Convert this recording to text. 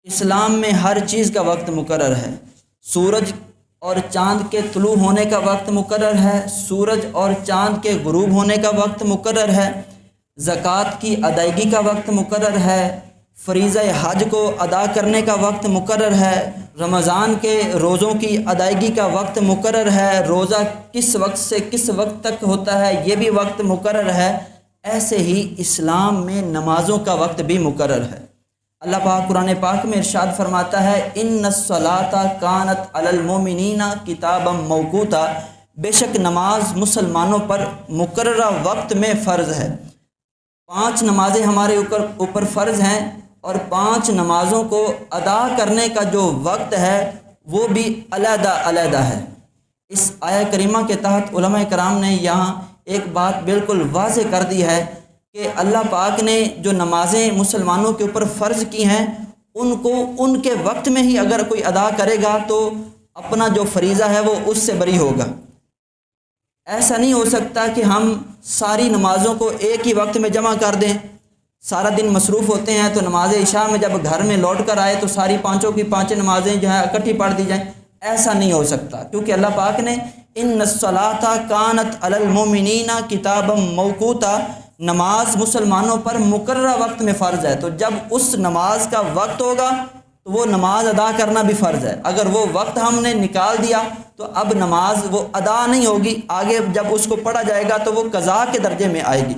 اسلام میں ہر چیز کا وقت مقرر ہے۔ سورج اور چاند کے طلوع ہونے کا وقت مقرر ہے، سورج اور چاند کے غروب ہونے کا وقت مقرر ہے، زکوٰۃ کی ادائیگی کا وقت مقرر ہے، فریضہ حج کو ادا کرنے کا وقت مقرر ہے، رمضان کے روزوں کی ادائیگی کا وقت مقرر ہے، روزہ کس وقت سے کس وقت تک ہوتا ہے یہ بھی وقت مقرر ہے۔ ایسے ہی اسلام میں نمازوں کا وقت بھی مقرر ہے۔ اللہ پاک قرآن پاک میں ارشاد فرماتا ہے ان الصلاۃ کانت علی المؤمنین کتابا موقوتا، بے شک نماز مسلمانوں پر مقررہ وقت میں فرض ہے۔ 5 نمازیں ہمارے اوپر فرض ہیں، اور 5 نمازوں کو ادا کرنے کا جو وقت ہے وہ بھی علیحدہ علیحدہ ہے۔ اس آیہ کریمہ کے تحت علماء کرام نے یہاں ایک بات بالکل واضح کر دی ہے کہ اللہ پاک نے جو نمازیں مسلمانوں کے اوپر فرض کی ہیں ان کو ان کے وقت میں ہی اگر کوئی ادا کرے گا تو اپنا جو فریضہ ہے وہ اس سے بری ہوگا۔ ایسا نہیں ہو سکتا کہ ہم ساری نمازوں کو ایک ہی وقت میں جمع کر دیں، سارا دن مصروف ہوتے ہیں تو نماز عشاء میں جب گھر میں لوٹ کر آئے تو ساری 5 کی 5 نمازیں جو ہیں اکٹھی پڑھ دی جائیں، ایسا نہیں ہو سکتا، کیونکہ اللہ پاک نے ان الصلاۃ کانت علی المؤمنین کتابا موقوتا، نماز مسلمانوں پر مقررہ وقت میں فرض ہے، تو جب اس نماز کا وقت ہوگا تو وہ نماز ادا کرنا بھی فرض ہے۔ اگر وہ وقت ہم نے نکال دیا تو اب نماز وہ ادا نہیں ہوگی، آگے جب اس کو پڑھا جائے گا تو وہ قضا کے درجے میں آئے گی۔